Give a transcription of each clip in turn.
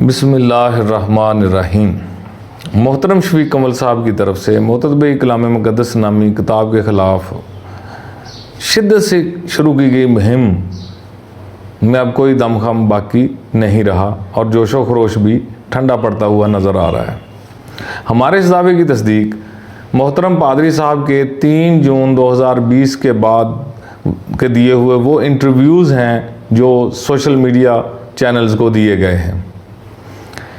बिस्मिल्लाहिर्रहमानिर्रहीम। मोहतरम शफीक कमल साहब की तरफ से मोततबे कलाम मुक़द्दस नामी किताब के ख़िलाफ़ शिद्दत से शुरू की गई मुहिम में अब कोई दमखम बाकी नहीं रहा और जोशो खरोश भी ठंडा पड़ता हुआ नज़र आ रहा है। हमारे इस दावे की तस्दीक मोहतरम पादरी साहब के 3 जून 2020 के बाद के दिए हुए वो इंटरव्यूज़ हैं जो सोशल मीडिया चैनल्स को दिए गए हैं।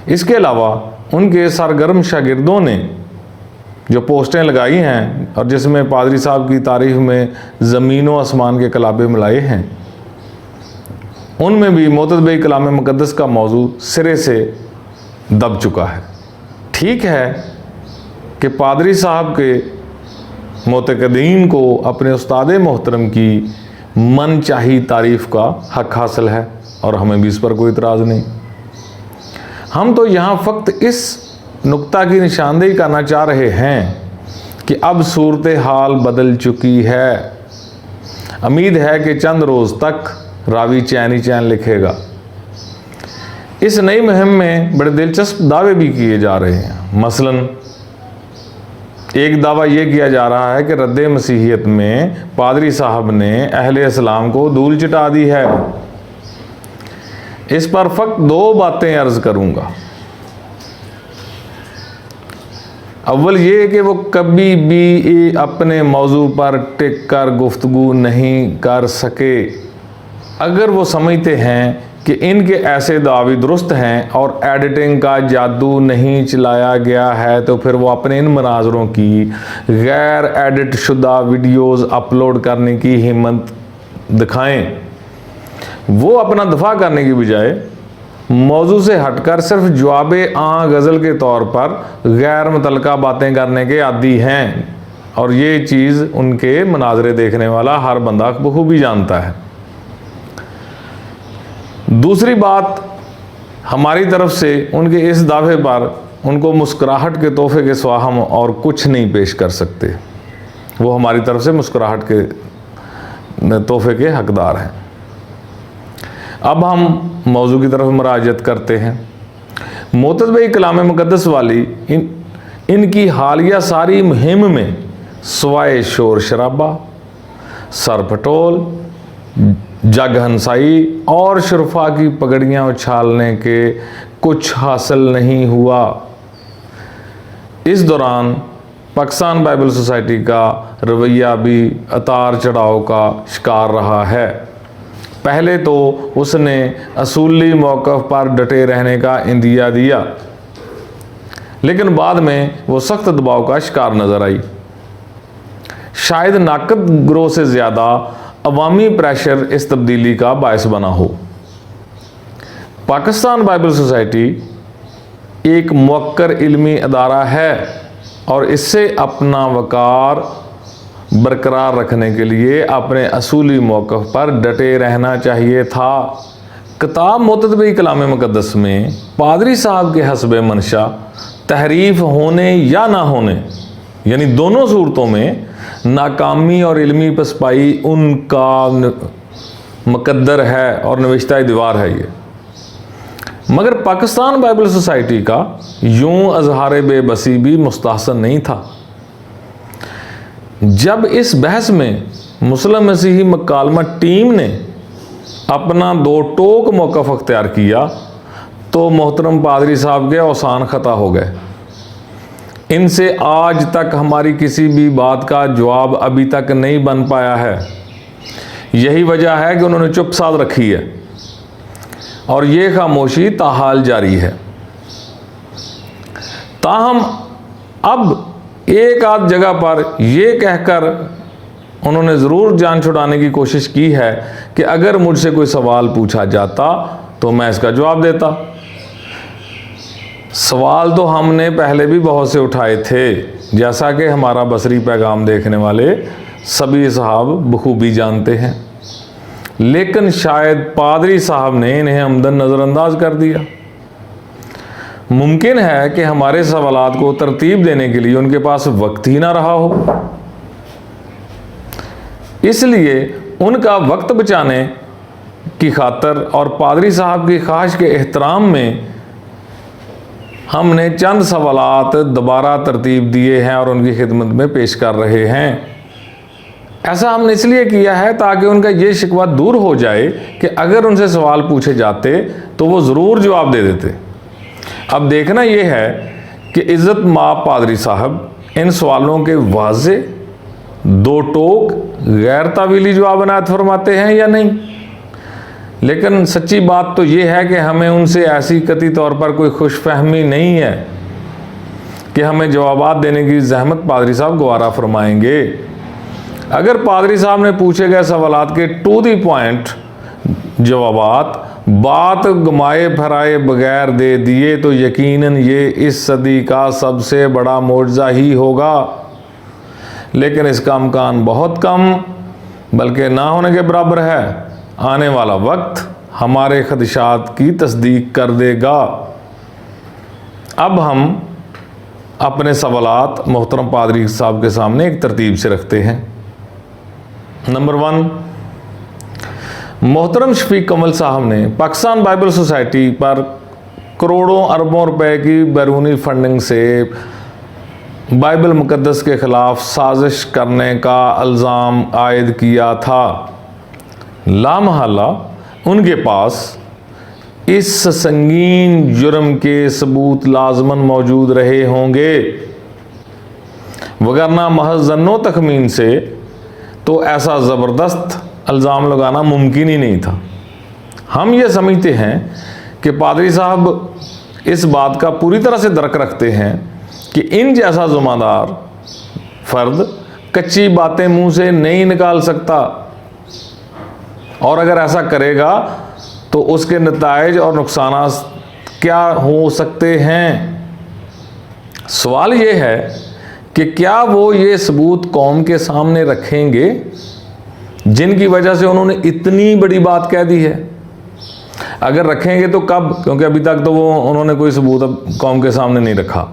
इसके अलावा उनके सरगर्म शागिर्दों ने जो पोस्टें लगाई हैं और जिसमें पादरी साहब की तारीफ़ में ज़मीन व आसमान के कलाबे मिलाए हैं, उनमें भी मोततबे कलाम मुक़द्दस का मौजू सिरे से दब चुका है। ठीक है कि पादरी साहब के मोतकदीन को अपने उस्ताद मोहतरम की मन चाही तारीफ़ का हक़ हासिल है और हमें भी इस पर कोई इतराज़ नहीं। हम तो यहाँ फ़क्त इस नुक्ता की निशानदेही करना चाह रहे हैं कि अब सूरत हाल बदल चुकी है। उम्मीद है कि चंद रोज़ तक रावी चैन ही चैन लिखेगा। इस नई मुहिम में बड़े दिलचस्प दावे भी किए जा रहे हैं। मसलन एक दावा ये किया जा रहा है कि रद्द मसीहियत में पादरी साहब ने अहले इस्लाम को धूल चटा दी है। इस पर फ़क्त 2 बातें अर्ज़ करूँगा। अव्वल ये कि वो कभी भी अपने मौजू पर टिक कर गुफ्तगू नहीं कर सके। अगर वो समझते हैं कि इनके ऐसे दावे दुरुस्त हैं और एडिटिंग का जादू नहीं चलाया गया है, तो फिर वो अपने इन मनाजरों की गैर एडिट शुदा वीडियोज़ अपलोड करने की हिम्मत दिखाएं। वो अपना दफा करने की बजाय मौजू से हटकर सिर्फ जवाब गज़ल के तौर पर गैर मुतल्लका बातें करने के आदी हैं और ये चीज़ उनके मनाजरे देखने वाला हर बंदा बखूबी जानता है। दूसरी बात, हमारी तरफ से उनके इस दावे पर उनको मुस्कुराहट के तोहफे के सिवा हम और कुछ नहीं पेश कर सकते। वो हमारी तरफ से मुस्कुराहट के तोहफे के हकदार हैं। अब हम मौजू की तरफ मुराजत करते हैं। मोततबे कलाम मुक़द्दस वाली इनकी हालिया सारी मुहिम में सवाए शोर शराबा, सरपटोल, जग हंसाई और शुरफा की पगड़ियाँ उछालने के कुछ हासिल नहीं हुआ। इस दौरान पाकिस्तान बाइबल सोसाइटी का रवैया भी उतार चढ़ाव का शिकार रहा है। पहले तो उसने असूली मौक़िफ़ पर डटे रहने का इंदिया दिया, लेकिन बाद में वो सख्त दबाव का शिकार नज़र आई। शायद नाकद ग्रोह से ज़्यादा अवामी प्रेशर इस तब्दीली का बायस बना हो। पाकिस्तान बाइबल सोसाइटी एक मुअक्कर इल्मी अदारा है और इससे अपना वक़ार बरकरार रखने के लिए अपने असूली मौक़िफ़ पर डटे रहना चाहिए था। किताब मोततबे कलाम मुक़द्दस में पादरी साहब के हस्बे मंशा तहरीफ होने या ना होने, यानी दोनों सूरतों में नाकामी और इल्मी पसपाई उनका मुकद्दर है और नविश्ता दीवार है ये। मगर पाकिस्तान बाइबल सोसाइटी का यूं अजहार बेबसी भी मुस्तहसन नहीं था। जब इस बहस में मुस्लिम मसीही मकालमत टीम ने अपना 2 टोक मौक़िफ़ अख्तियार किया तो मोहतरम पादरी साहब के औसान ख़ता हो गए। इनसे आज तक हमारी किसी भी बात का जवाब अभी तक नहीं बन पाया है। यही वजह है कि उन्होंने चुप साध रखी है और ये खामोशी ताहाल जारी है। ताहम अब एक आध जगह पर यह कहकर उन्होंने ज़रूर जान छुड़ाने की कोशिश की है कि अगर मुझसे कोई सवाल पूछा जाता तो मैं इसका जवाब देता। सवाल तो हमने पहले भी बहुत से उठाए थे, जैसा कि हमारा बसरी पैगाम देखने वाले सभी साहब बखूबी जानते हैं, लेकिन शायद पादरी साहब ने इन्हें अमदन नज़रअंदाज कर दिया। मुमकिन है कि हमारे सवालात को तरतीब देने के लिए उनके पास वक्त ही ना रहा हो, इसलिए उनका वक्त बचाने की खातर और पादरी साहब की ख्वाहिश के एहतराम में हमने चंद सवालात दोबारा तरतीब दिए हैं और उनकी खिदमत में पेश कर रहे हैं। ऐसा हमने इसलिए किया है ताकि उनका ये शिकवा दूर हो जाए कि अगर उनसे सवाल पूछे जाते तो वो ज़रूर जवाब दे देते। अब देखना यह है कि इज़्ज़त माब पादरी साहब इन सवालों के वाज़े, दो टोक, गैर तावीली जवाब अनायत फरमाते हैं या नहीं। लेकिन सच्ची बात तो ये है कि हमें उनसे ऐसी कतई तौर पर कोई खुशफहमी नहीं है कि हमें जवाबात देने की जहमत पादरी साहब गवारा फरमाएंगे। अगर पादरी साहब ने पूछे गए सवालात के टू दी पॉइंट जवाबात बात घुमाए फराए बगैर दे दिए तो यकीनन ये इस सदी का सबसे बड़ा मोजज़ा ही होगा। लेकिन इसका इम्कान बहुत कम बल्कि ना होने के बराबर है। आने वाला वक्त हमारे खदशात की तस्दीक कर देगा। अब हम अपने सवालात मोहतरम पादरी साहब के सामने एक तरतीब से रखते हैं। नंबर 1, मोहतरम शफीक कमल साहब ने पाकिस्तान बाइबल सोसाइटी पर करोड़ों अरबों रुपए की बैरूनी फंडिंग से बाइबल मुकद्दस के ख़िलाफ़ साजिश करने का इल्ज़ाम आयद किया था। लामहला उनके पास इस संगीन जुर्म के सबूत लाजमन मौजूद रहे होंगे, वगरना महज ज़न्नो तखमीन से तो ऐसा ज़बरदस्त इल्ज़ाम लगाना मुमकिन ही नहीं था। हम ये समझते हैं कि पादरी साहब इस बात का पूरी तरह से दरक रखते हैं कि इन जैसा ज़ुम्मेदार फ़र्द कच्ची बातें मुंह से नहीं निकाल सकता, और अगर ऐसा करेगा तो उसके नताइज और नुकसान क्या हो सकते हैं। सवाल ये है कि क्या वो ये सबूत कौम के सामने रखेंगे जिनकी वजह से उन्होंने इतनी बड़ी बात कह दी है। अगर रखेंगे तो कब, क्योंकि अभी तक तो वो उन्होंने कोई सबूत अब कौम के सामने नहीं रखा।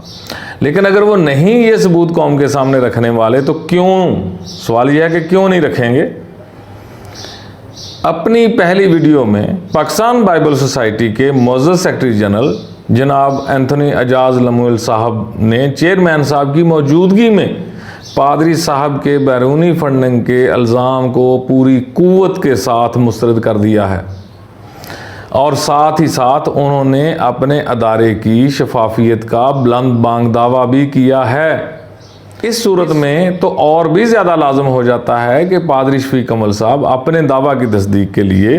लेकिन अगर वो नहीं ये सबूत कौम के सामने रखने वाले तो क्यों, सवाल यह है कि क्यों नहीं रखेंगे। अपनी पहली वीडियो में पाकिस्तान बाइबल सोसाइटी के मौजूद सेक्रेटरी जनरल जनाब एंथनी एजाज लमुएल साहब ने चेयरमैन साहब की मौजूदगी में पादरी साहब के बैरूनी फंडिंग के इल्ज़ाम को पूरी कुव्वत के साथ मुस्तरद कर दिया है, और साथ ही साथ उन्होंने अपने अदारे की शफाफियत का बुलंद बांग दावा भी किया है। इस सूरत में तो और भी ज़्यादा लाजम हो जाता है कि पादरी शफीक कमल साहब अपने दावा की तस्दीक के लिए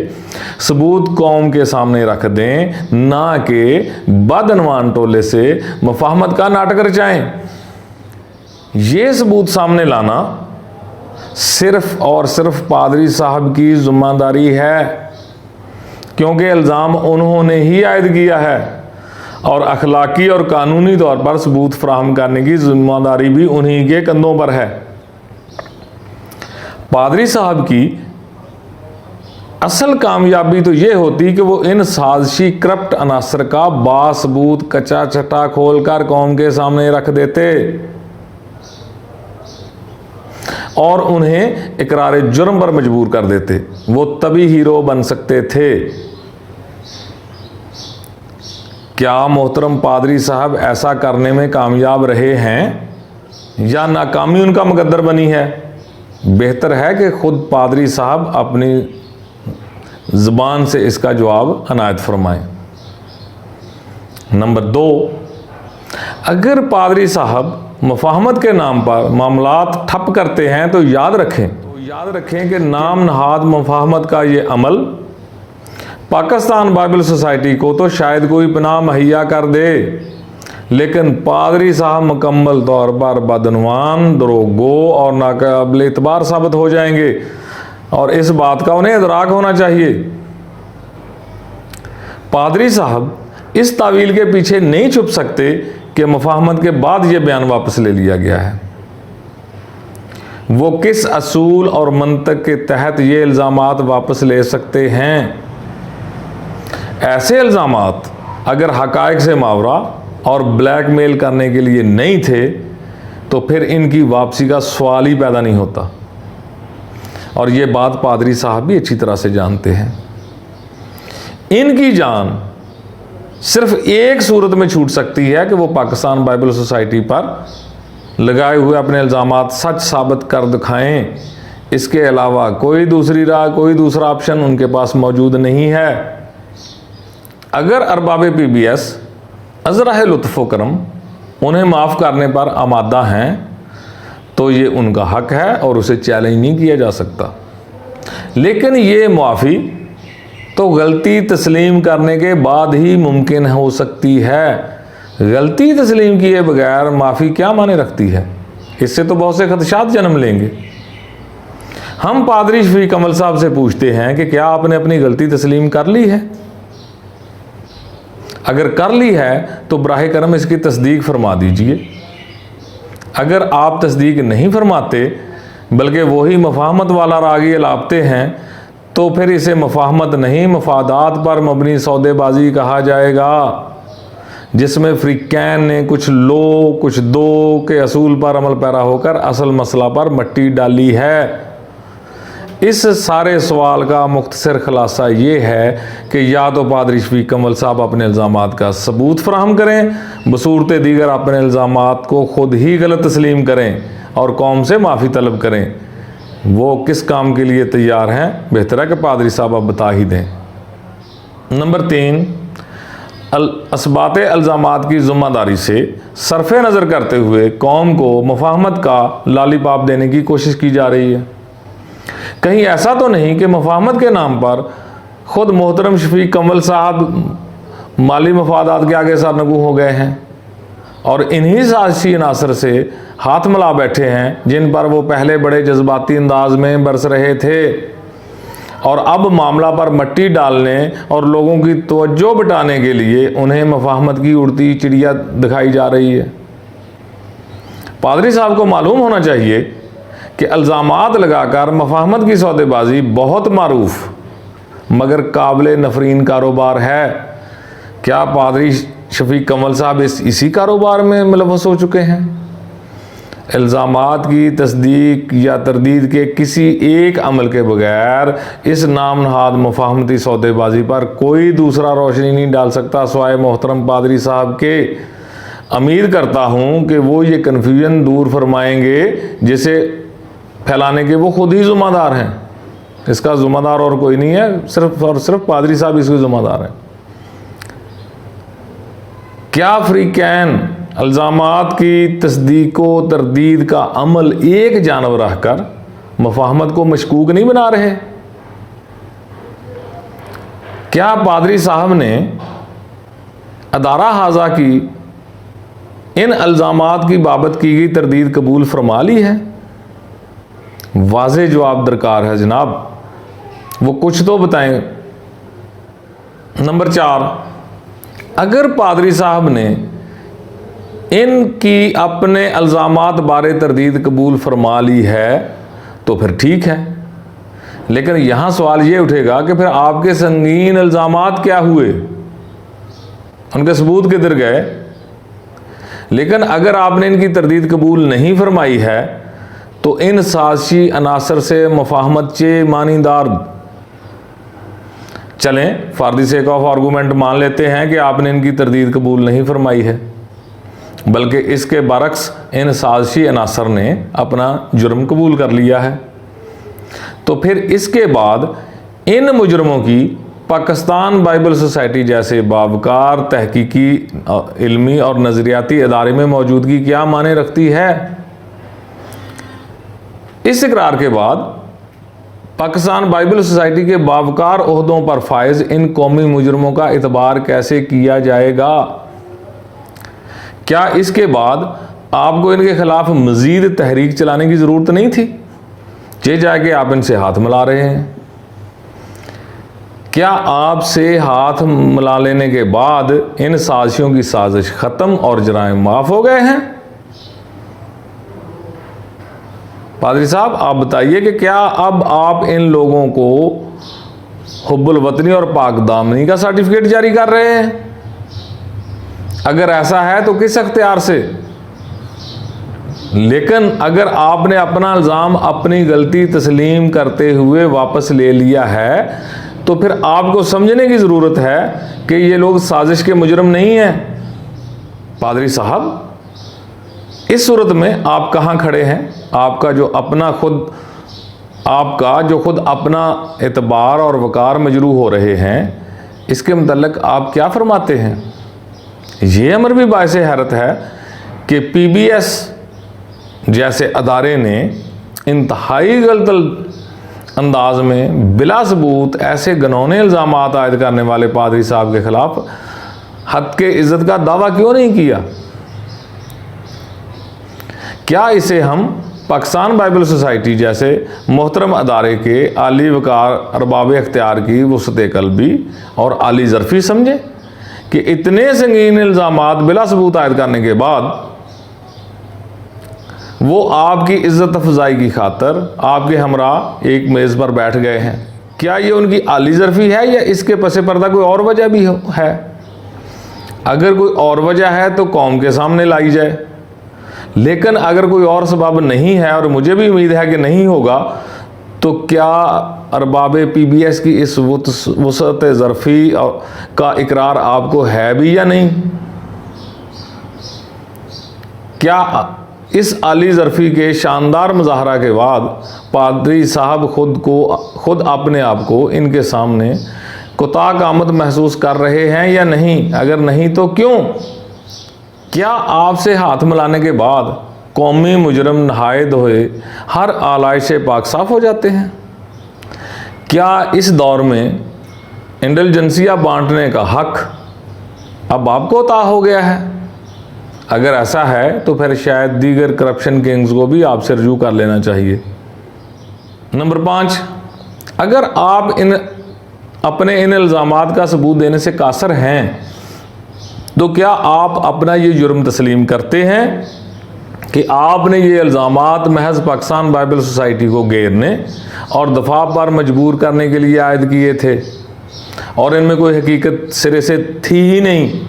सबूत कौम के सामने रख दें, ना कि बदनवान टोले से मुफाहमत का नाटक रचाएं। ये सबूत सामने लाना सिर्फ और सिर्फ पादरी साहब की जिम्मेदारी है, क्योंकि इल्ज़ाम उन्होंने ही आयद किया है और अखलाकी और कानूनी तौर पर सबूत फराहम करने की जिम्मेदारी भी उन्हीं के कंधों पर है। पादरी साहब की असल कामयाबी तो ये होती कि वो इन साजिशी करप्ट अनासर का बासबूत कच्चा चट्टा खोलकर कौम के सामने रख देते और उन्हें इकरार जुर्म पर मजबूर कर देते। वो तभी हीरो बन सकते थे। क्या मोहतरम पादरी साहब ऐसा करने में कामयाब रहे हैं या नाकामी उनका मुकद्दर बनी है? बेहतर है कि खुद पादरी साहब अपनी ज़ुबान से इसका जवाब अनायत फरमाएं। नंबर 2, अगर पादरी साहब मुफाहमत के नाम पर मामलात ठप करते हैं तो याद रखें कि नाम नहाद मुफाहमत का ये अमल पाकिस्तान बाइबल सोसाइटी को तो शायद कोई पनाह मुहैया कर दे, लेकिन पादरी साहब मुकम्मल तौर पर बदनवान, दरोगो और नाकाबिल एतबार साबित हो जाएंगे, और इस बात का उन्हें इदराक होना चाहिए। पादरी साहब इस तावील के पीछे नहीं छुप सकते कि मुफाहमत के बाद ये बयान वापस ले लिया गया है। वो किस असूल और मंतक के तहत ये इल्ज़ामात वापस ले सकते हैं? ऐसे इल्ज़ामात अगर हक़ाइक़ से मावरा और ब्लैकमेल करने के लिए नहीं थे तो फिर इनकी वापसी का सवाल ही पैदा नहीं होता, और ये बात पादरी साहब भी अच्छी तरह से जानते हैं। इनकी जान सिर्फ एक सूरत में छूट सकती है कि वो पाकिस्तान बाइबल सोसाइटी पर लगाए हुए अपने इल्ज़ामात सच साबित कर दिखाएं। इसके अलावा कोई दूसरी राह, कोई दूसरा ऑप्शन उनके पास मौजूद नहीं है। अगर अरबाब PBS अज़राह लुत्फ़ व करम उन्हें माफ़ करने पर आमादा हैं तो ये उनका हक है और उसे चैलेंज नहीं किया जा सकता। लेकिन ये माफ़ी तो गलती तस्लीम करने के बाद ही मुमकिन हो सकती है। गलती तस्लीम किए बगैर माफ़ी क्या माने रखती है? इससे तो बहुत से खदशात जन्म लेंगे। हम पादरी शफीक कमल साहब से पूछते हैं कि क्या आपने अपनी गलती तस्लीम कर ली है? अगर कर ली है तो बराह करम इसकी तस्दीक फरमा दीजिए। अगर आप तस्दीक नहीं फरमाते बल्कि वही मफाहमत वाला रागी लापते हैं तो फिर इसे मफाहमत नहीं मफादात पर मबनी सौदेबाजी कहा जाएगा, जिसमें फ्रीकैन ने कुछ लो कुछ दो के असूल पर अमल पैरा होकर असल मसला पर मट्टी डाली है। इस सारे सवाल का मुख्तसर खुलासा ये है कि या तो पादरी शफीक कमल साहब अपने इल्ज़ामात का सबूत फराहम करें, बसूरत दीगर अपने इल्ज़ामात को ख़ुद ही गलत तस्लीम करें और कौम से माफ़ी तलब करें। वो किस काम के लिए तैयार हैं, बेहतर है कि पादरी साहब आप बता ही दें। नंबर 3, असबात इल्ज़ामात की ज़िम्मेदारी से सरफ़ नज़र करते हुए कौम को मफाहमत का लालीपाप देने की कोशिश की जा रही है। कहीं ऐसा तो नहीं कि मफाहमत के नाम पर ख़ुद मोहतरम शफीक कमल साहब माली मफादात के आगे सरनगू हो गए हैं और इन्हीं साजिशी अनासर से हाथ मिला बैठे हैं जिन पर वो पहले बड़े जज्बाती अंदाज में बरस रहे थे और अब मामला पर मट्टी डालने और लोगों की तवज्जो बटाने के लिए उन्हें मफाहमत की उड़ती चिड़िया दिखाई जा रही है। पादरी साहब को मालूम होना चाहिए कि इल्ज़ामात लगाकर मफाहमत की सौदेबाजी बहुत मारूफ मगर काबिल नफरीन कारोबार है। क्या पादरी शफीक कमल साहब इसी कारोबार में मुलव्वस हो चुके हैं? इल्ज़ामात की तस्दीक या तरदीद के किसी एक अमल के बगैर इस नाम नहाद मुफाहमती सौदेबाजी पर कोई दूसरा रोशनी नहीं डाल सकता सिवाय मोहतरम पादरी साहब के। उम्मीद करता हूँ कि वो ये कन्फ्यूजन दूर फरमाएंगे जिसे फैलाने के वो खुद ही ज़िम्मेदार हैं। इसका ज़िम्मेदार और कोई नहीं है, सिर्फ और सिर्फ पादरी साहब इसके ज़िम्मेदार हैं। क्या फ्रीकैन इल्ज़ामात की तस्दीक व तरदीद का अमल एक जानब रहकर मफाहमत को मशकूक नहीं बना रहे? क्या पादरी साहब ने अदारा हाजा की इन इल्ज़ामात की बाबत की गई तरदीद कबूल फरमा ली है? वाज़े जवाब दरकार है जनाब, वो कुछ तो बताएं। नंबर 4, अगर पादरी साहब ने इनकी अपने इल्ज़ामात बारे तरदीद कबूल फरमा ली है तो फिर ठीक है, लेकिन यहाँ सवाल ये उठेगा कि फिर आपके संगीन इल्ज़ामात क्या हुए, उनके सबूत किधर गए? लेकिन अगर आपने इनकी तरदीद कबूल नहीं फरमाई है तो इन साजिशी अनासर से मुफाहमत चे मानीदार। चलें for the sake of argument मान लेते हैं कि आपने इनकी तरदीद कबूल नहीं फरमाई है, बल्कि इसके बरक्स इन साजिशी अनासर ने अपना जुर्म कबूल कर लिया है। तो फिर इसके बाद इन मुजरमों की पाकिस्तान बाइबल सोसाइटी जैसे बावकार तहकीकी इल्मी और नज़रियाती इदारे में मौजूदगी क्या माने रखती है? इस इकरार के बाद पाकिस्तान बाइबल सोसाइटी के बावकार ओहदों पर फायज इन कौमी मुजरमों का इतबार कैसे किया जाएगा? क्या इसके बाद आपको इनके खिलाफ मजीद तहरीक चलाने की ज़रूरत नहीं थी? जे जाके आप इनसे हाथ मिला रहे हैं। क्या आपसे हाथ मिला लेने के बाद इन साजिशों की साजिश ख़त्म और जराइम माफ़ हो गए हैं? पादरी साहब आप बताइए कि क्या अब आप इन लोगों को हुब्बुल वतनी और पाक दामनी का सर्टिफिकेट जारी कर रहे हैं? अगर ऐसा है तो किस अख्तियार से? लेकिन अगर आपने अपना इल्ज़ाम अपनी गलती तस्लीम करते हुए वापस ले लिया है तो फिर आपको समझने की ज़रूरत है कि ये लोग साजिश के मुजरम नहीं हैं। पादरी साहब, इस सूरत में आप कहाँ खड़े हैं? आपका जो खुद अपना एतबार और वकार मजरू हो रहे हैं, इसके मुतल्लिक आप क्या फरमाते हैं? ये अमर भी बायस हैरत है कि PBS जैसे अदारे ने इंतहाई गलत अंदाज में बिला सबूत ऐसे घिनौने इल्ज़ामात आयद करने वाले पादरी साहब के खिलाफ हद के इज़्ज़त का दावा क्यों नहीं किया? क्या इसे हम पाकिस्तान बाइबल सोसाइटी जैसे मोहतरम अदारे के आली वकार अरबाब इख्तियार की वसअत क़ल्बी और आली ज़रफ़ी समझे कि इतने संगीन इल्ज़ामात बिला सबूत आयद करने के बाद वो आपकी इज़्ज़त अफजाई की खातर आपके हमरा एक मेज़ पर बैठ गए हैं? क्या ये उनकी आली ज़रफ़ी है या इसके पसे पर्दा कोई और वजह भी है? अगर कोई और वजह है तो कौम के सामने लाई जाए, लेकिन अगर कोई और सबब नहीं है, और मुझे भी उम्मीद है कि नहीं होगा, तो क्या अरबाब PBS की इस वसअत ज़रफ़ी का इकरार आपको है भी या नहीं? क्या इस आली ज़रफ़ी के शानदार मुज़ाहरा के बाद पादरी साहब खुद अपने आप को इनके सामने कोताह कामत महसूस कर रहे हैं या नहीं? अगर नहीं तो क्यों? क्या आपसे हाथ मिलाने के बाद कौमी मुजरम नहाए धोए हर आलाइश पाक साफ हो जाते हैं? क्या इस दौर में इंटेलिजेंसिया बांटने का हक अब आपको अता हो गया है? अगर ऐसा है तो फिर शायद दीगर करप्शन किंग्स को भी आपसे रजू कर लेना चाहिए। नंबर 5, अगर आप अपने इन इल्ज़ामात का सबूत देने से कासर हैं, तो क्या आप अपना ये जुर्म तस्लीम करते हैं कि आपने ये इल्ज़ामात महज पाकिस्तान बाइबल सोसाइटी को घेरने और दफा पर मजबूर करने के लिए आयद किए थे और इनमें कोई हकीकत सिरे से थी ही नहीं?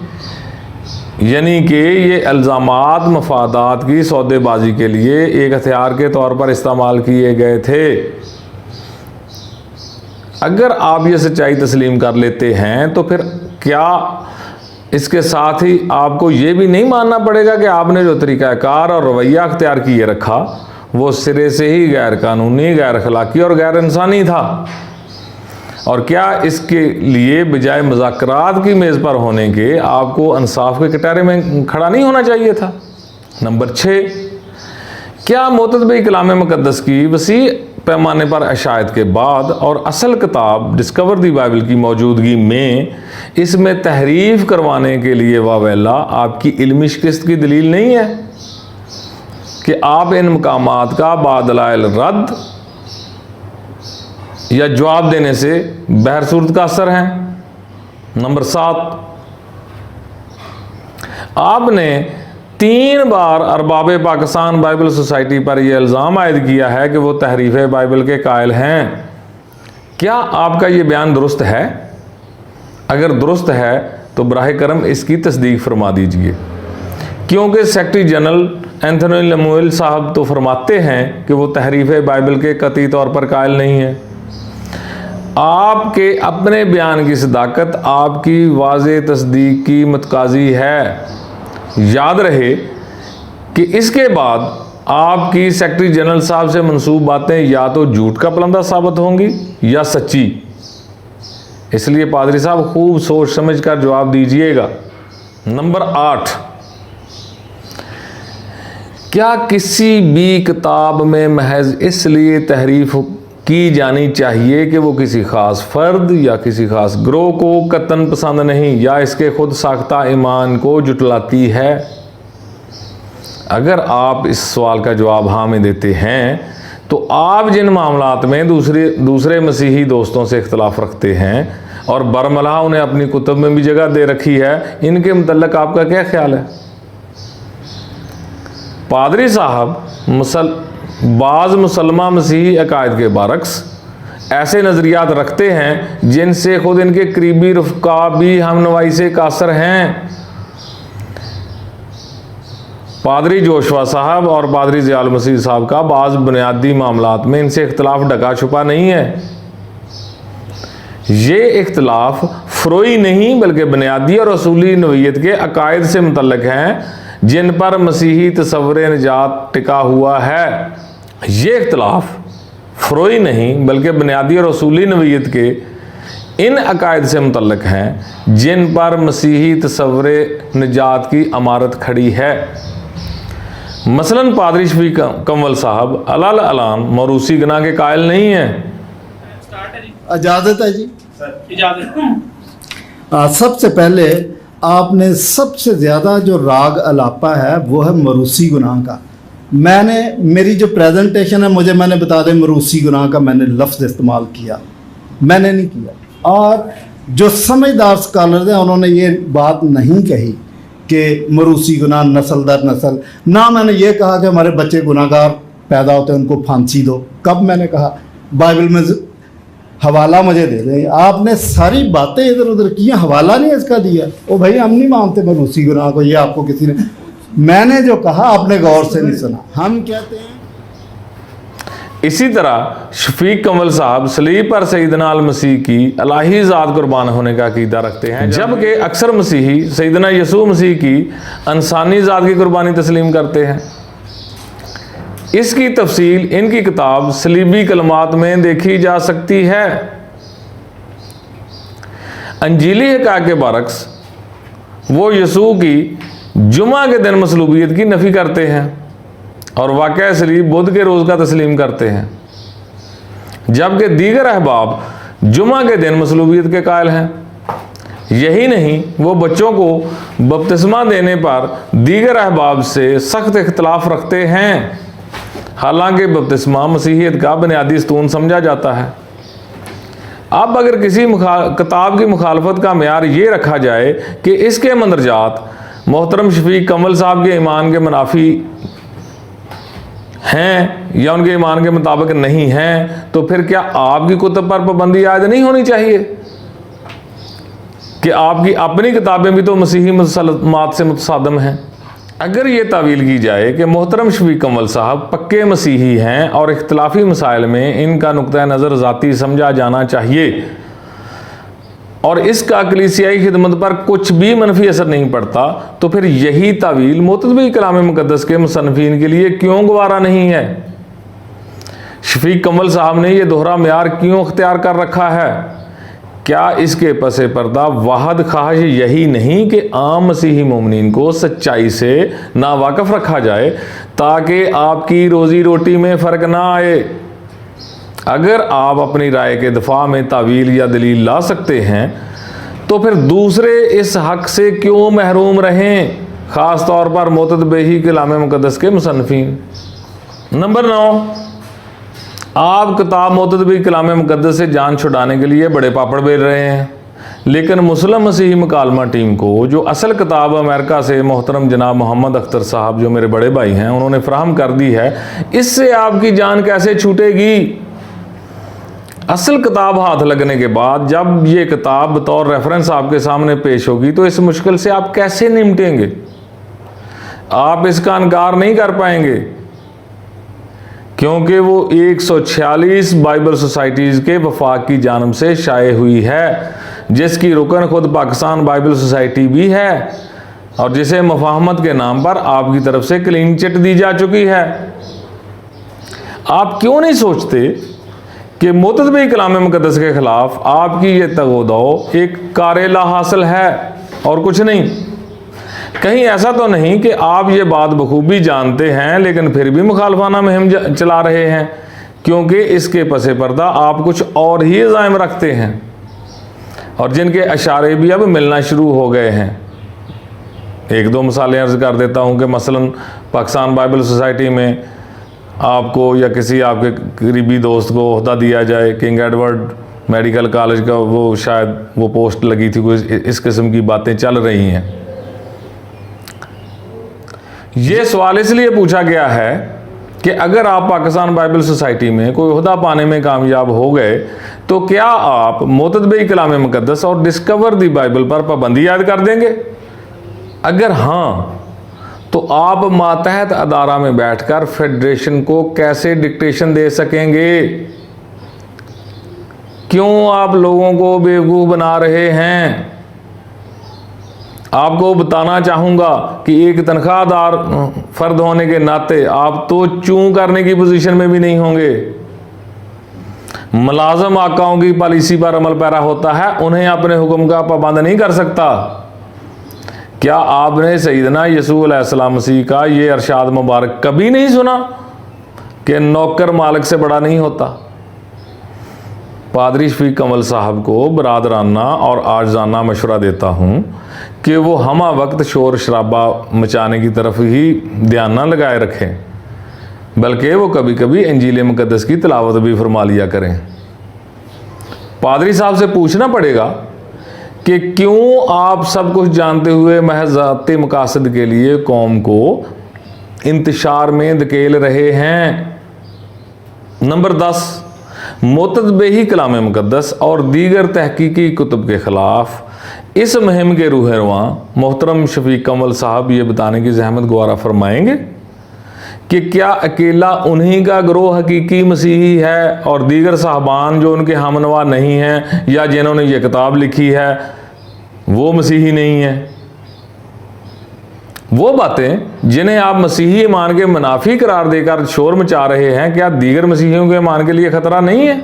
यानी कि ये इल्ज़ामात मफादात की सौदेबाजी के लिए एक हथियार के तौर पर इस्तेमाल किए गए थे। अगर आप ये सच्चाई तस्लीम कर लेते हैं तो फिर क्या इसके साथ ही आपको ये भी नहीं मानना पड़ेगा कि आपने जो तरीक़ाकार और रवैया अख्तियार किए रखा वो सिरे से ही गैर कानूनी, गैर अखलाकी और गैर इंसानी था? और क्या इसके लिए बजाय मुज़ाकरात की मेज़ पर होने के आपको इंसाफ के कटहरे में खड़ा नहीं होना चाहिए था? नंबर 6, क्या मोतदबी कलाम मुक़द्दस की वसी पैमाने पर अशायत के बाद और असल किताब डिस्कवर दी बाइबल की मौजूदगी में इसमें तहरीफ करवाने के लिए वावेला आपकी इल्मी शिकस्त की दलील नहीं है कि आप इन मकामात का बादलाइल रद्द या जवाब देने से बहरसूरत का असर है? नंबर 7, आपने 3 बार अरबाब पाकिस्तान बाइबल सोसाइटी पर यह इल्ज़ाम आयद किया है कि वो तहरीफ बाइबल के कायल हैं। क्या आपका ये बयान दुरुस्त है? अगर दुरुस्त है तो बराह करम इसकी तस्दीक फरमा दीजिए, क्योंकि सेक्रेटरी जनरल एंथनी लेमुएल साहब तो फरमाते हैं कि वो तहरीफ बाइबल के कतई तौर पर कायल नहीं है। आपके अपने बयान की सदाकत आपकी वाज़े तस्दीक की मुतकाज़ी है। याद रहे कि इसके बाद आपकी सेक्रेटरी जनरल साहब से मंसूब बातें या तो झूठ का पलंदा साबित होंगी या सच्ची। इसलिए पादरी साहब खूब सोच समझ कर जवाब दीजिएगा। नंबर 8, क्या किसी भी किताब में महज इसलिए तहरीफ की जानी चाहिए कि वो किसी ख़ास फ़र्द या किसी ख़ास ग्रोह को कतन पसंद नहीं या इसके खुद साख्ता ईमान को जुटलाती है? अगर आप इस सवाल का जवाब हाँ में देते हैं तो आप जिन मामलात में दूसरे मसीही दोस्तों से इख्तलाफ रखते हैं और बरमला उन्हें अपनी कुतुब में भी जगह दे रखी है, इनके मुतल्लिक़ आपका क्या ख्याल है? पादरी साहब बाज़ मुसलमान मसीही अकायद के बरक्स ऐसे नज़रियात रखते हैं जिनसे खुद इनके करीबी रफ़्का भी हमनवाई से कासर हैं। पादरी जोशवा साहब और पादरी ज़ियाउल मसीह साहब का बाज़ बुनियादी मामलात में इनसे इख्तलाफ ढका छुपा नहीं है। ये इख्तलाफ फ़रोई नहीं बल्कि बुनियादी और असूली नवीयत के अकायद से मुतल्लिक हैं जिन पर मसीही तसव्वुर निजात टिका हुआ है। ये इख्तलाफ फ़रोई नहीं बल्कि बुनियादी और असूली नवीयत के इन अकायद से मुतल्लिक हैं जिन पर मसीही तसव्वुर निजात की अमारत खड़ी है। मसलन पादरी शफीक कंवल साहब अलल अलान मौरूसी गुनाह के कायल नहीं हैं। इजाज़त है जी सर, इजाजत। सबसे पहले आपने सबसे ज़्यादा जो राग अलापा है वो है मरूसी गुनाह का। मेरी जो प्रेजेंटेशन है मैंने बता दें मरूसी गुनाह का मैंने लफ्ज़ इस्तेमाल किया, मैंने नहीं किया। और जो समझदार स्कॉलर हैं उन्होंने ये बात नहीं कही कि मरूसी गुनाह नस्ल दर नस्ल, ना मैंने ये कहा कि हमारे बच्चे गुनाहगार पैदा होते हैं उनको फांसी दो। कब मैंने कहा? बाइबल में हवाला मुझे दे दें। आपने सारी बातें इधर उधर की, हवाला नहीं इसका दिया। ओ भाई हम नहीं मानते मरूसी गुनाह को, ये आपको किसी ने, मैंने जो कहा आपने गौर से नहीं सुना। हम कहते हैं इसी तरह शफीक कंवल साहब सलीब पर सैयदना अल मसीह की इलाही ज़ात कुर्बान होने का अकीदा रखते हैं, जबकि अक्सर मसीही सैयदना यसू मसीह की इंसानी ज़ात की कुर्बानी तस्लीम करते हैं। इसकी तफसील इनकी किताब सलीबी कलमात में देखी जा सकती है। अंजीली हक़ाक़ के बरक्स वो यसू की जुमा के दिन मसलूबियत की नफ़ी करते हैं और वाक़या सलीब बुध के रोज़ का तस्लीम करते हैं, जबकि दीगर अहबाब जुमा के दिन मसलूबियत के कायल हैं। यही नहीं, वो बच्चों को बपतिस्मा देने पर दीगर अहबाब से सख्त इख्तलाफ रखते हैं, हालांकि बपतिस्मा मसीहियत का बुनियादी स्तून समझा जाता है। अब अगर किसी किताब की मुखालफत का मेयार ये रखा जाए कि इसके मंदरजात मोहतरम शफीक कंवल साहब के ईमान के मुनाफी हैं या उनके ईमान के मुताबिक नहीं हैं, तो फिर क्या आपकी कुतुब पर पाबंदी आयद नहीं होनी चाहिए कि आपकी अपनी किताबें भी तो मसीही मुसलमात से मुतसादम हैं? अगर ये तावील की जाए कि मोहतरम शफीक कंवल साहब पक्के मसीही हैं और इख्तलाफी मसाइल में इनका नुक्ता नज़र ज़ाती समझा जाना चाहिए और इसका कलीसियाई खिदमत पर कुछ भी मनफी असर नहीं पड़ता, तो फिर यही तावील मुततबी कलाम मुक़द्दस के मुसन्निफ़ीन के लिए क्यों गवारा नहीं है? शफीक कंवल साहब ने यह दोहरा मेयार क्यों अख्तियार कर रखा है? क्या इसके पसे पर्दा वाहद ख्वाहिश यही नहीं कि आम मसीही मोमिनीन को सच्चाई से नावाकिफ रखा जाए ताकि आपकी रोज़ी रोटी में फ़र्क ना आए? अगर आप अपनी राय के दफा में तावील या दलील ला सकते हैं तो फिर दूसरे इस हक से क्यों महरूम रहें, ख़ास तौर पर मुततबी कलाम मुक़द्दस के मुसन्निफ़ीन? नंबर 9, आप किताब मुततबी कलाम मुक़द्दस से जान छुड़ाने के लिए बड़े पापड़ बेल रहे हैं, लेकिन मुस्लिम मसीही मुकालमा टीम को जो असल किताब अमेरिका से मोहतरम जनाब मोहम्मद अख्तर साहब जो मेरे बड़े भाई हैं उन्होंने फ्राहम कर दी है, इससे आपकी जान कैसे छूटेगी? असल किताब हाथ लगने के बाद जब ये किताब बतौर रेफरेंस आपके सामने पेश होगी तो इस मुश्किल से आप कैसे निपटेंगे? आप इसका इनकार नहीं कर पाएंगे क्योंकि वो 146 बाइबल सोसाइटीज़ के वफाक की जानब से शाये हुई है, जिसकी रुकन खुद पाकिस्तान बाइबल सोसाइटी भी है और जिसे मुफाहमत के नाम पर आपकी तरफ से क्लीन चिट दी जा चुकी है। आप क्यों नहीं सोचते कि मुततबी कलाम मुक़द्दस के ख़िलाफ़ आपकी ये तगोदो एक कारेला हासिल है और कुछ नहीं? कहीं ऐसा तो नहीं कि आप ये बात बखूबी जानते हैं लेकिन फिर भी मुखालफाना मुहिम चला रहे हैं, क्योंकि इसके पसे पर्दा आप कुछ और ही इल्ज़ाम रखते हैं और जिनके इशारे भी अब मिलना शुरू हो गए हैं। एक दो मिसालें अर्ज़ कर देता हूँ कि मसलन पाकिस्तान बाइबल सोसाइटी में आपको या किसी आपके करीबी दोस्त को ओहदा दिया जाए, किंग एडवर्ड मेडिकल कॉलेज का वो शायद वो पोस्ट लगी थी, कोई इस किस्म की बातें चल रही हैं। ये सवाल इसलिए पूछा गया है कि अगर आप पाकिस्तान बाइबल सोसाइटी में कोई ओहदा पाने में कामयाब हो गए तो क्या आप मुततबी कलाम मुक़द्दस और डिस्कवर दी बाइबल पर पाबंदी याद कर देंगे? अगर हाँ, तो आप मातहत अदारा में बैठकर फेडरेशन को कैसे डिक्टेशन दे सकेंगे? क्यों आप लोगों को बेवकूफ़ बना रहे हैं? आपको बताना चाहूँगा कि एक तनख्वाहदार फर्द होने के नाते आप तो चूं करने की पोजीशन में भी नहीं होंगे। मुलाजम आकाओं की पॉलिसी पर अमल पैरा होता है, उन्हें अपने हुक्म का पाबंद नहीं कर सकता। क्या आपने सैयदना यीशु अलैहिस्सलाम मसीह का ये इरशाद मुबारक कभी नहीं सुना कि नौकर मालिक से बड़ा नहीं होता? पादरी शफीक कमल साहब को बरादराना और आजाना मशवरा देता हूँ कि वो हमा वक्त शोर शराबा मचाने की तरफ ही ध्यान ना लगाए रखें, बल्कि वो कभी कभी इंजील मुकद्दस की तिलावत भी फरमा लिया करें। पादरी साहब से पूछना पड़ेगा कि क्यों आप सब कुछ जानते हुए महज ज़ाती मकासद के लिए कौम को इंतशार में धकेल रहे हैं। नंबर 10, मुतदबेही कलाम मुकद्दस और दीगर तहकीकी कुतुब के ख़िलाफ़ इस मुहिम के रूह रवां मोहतरम शफीक कमल साहब ये बताने की जहमत गवारा फरमाएंगे कि क्या अकेला उन्हीं का गिरोह हकीकी मसीही है और दीगर साहबान जो उनके हमनवा नहीं हैं या जिन्होंने ये किताब लिखी है वो मसीही नहीं है? वो बातें जिन्हें आप मसीही ईमान के मुनाफी करार देकर शोर मचा रहे हैं, क्या दीगर मसीहियों के ईमान के लिए खतरा नहीं है?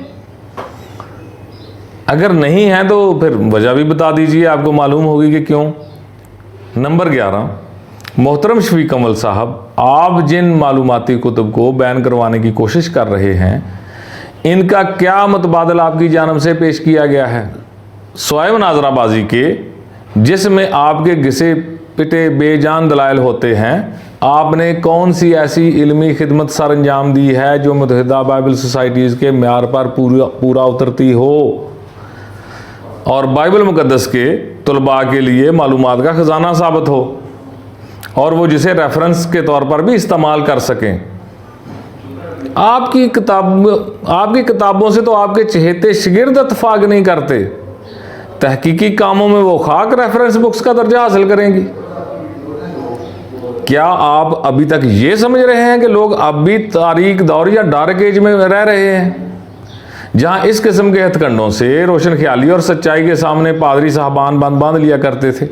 अगर नहीं है तो फिर वजह भी बता दीजिए, आपको मालूम होगी कि क्यों। नंबर 11, मोहतरम शफीक कमल साहब, आप जिन मालूमाती कुतुब को बैन करवाने की कोशिश कर रहे हैं, इनका क्या मुतबादल आपकी जानब से पेश किया गया है? स्वाय मुनाजराबाजी के, जिसमें आपके घिसे पिटे बेजान दलाइल होते हैं, आपने कौन सी ऐसी इल्मी खिदमत सर अंजाम दी है जो मुत्तहिदा बाइबल सोसाइटीज़ के म्यार पर पूरा उतरती हो और बाइबल मुकद्दस के तलबा के लिए मालूमात का ख़जाना साबित हो और वो जिसे रेफरेंस के तौर पर भी इस्तेमाल कर सकें? आपकी किताबों से तो आपके चहेते शिगिर्द इत्तफाक नहीं करते, तहकीकी कामों में वो खाक रेफरेंस बुक्स का दर्जा हासिल करेंगी। क्या आप अभी तक ये समझ रहे हैं कि लोग अब भी तारीख दौर या डार्क एज में रह रहे हैं, जहां इस किस्म के हथकंडों से रोशन ख्याली और सच्चाई के सामने पादरी साहबान बांध लिया करते थे?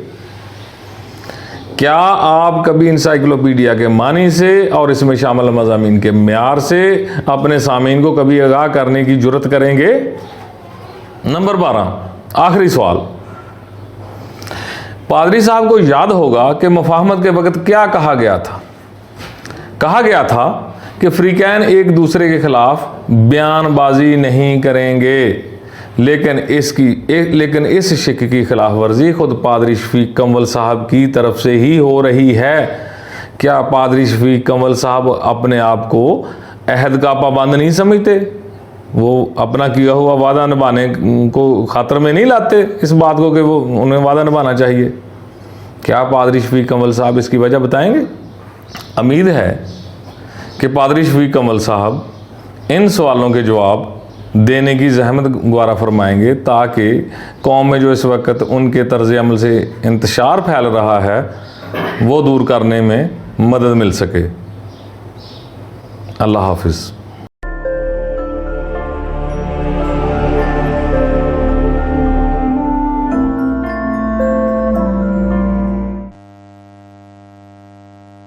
क्या आप कभी इंसाइक्लोपीडिया के मानी से और इसमें शामिल मज़ामीन के म्यार से अपने सामीन को कभी आगाह करने की जुर्रत करेंगे? नंबर 12, आखिरी सवाल। पादरी साहब को याद होगा कि मुफाहमत के वक्त क्या कहा गया था? कहा गया था कि फ्रीकैन एक दूसरे के खिलाफ बयानबाजी नहीं करेंगे, लेकिन इस शिक की खिलाफ वर्जी खुद पादरी शफीक कमल साहब की तरफ से ही हो रही है। क्या पादरी शफीक कमल साहब अपने आप को अहद का पाबंद नहीं समझते? वो अपना किया हुआ वादा निभाने को खातर में नहीं लाते इस बात को कि वो उन्हें वादा निभाना चाहिए? क्या पादरी शफीक कमल साहब इसकी वजह बताएंगे? उम्मीद है कि पादरी शफीक कमल साहब इन सवालों के जवाब देने की जहमत गवारा फरमाएंगे ताकि कौम में जो इस वक्त उनके तर्ज अमल से इंतशार फैल रहा है वो दूर करने में मदद मिल सके। अल्लाह हाफिज़।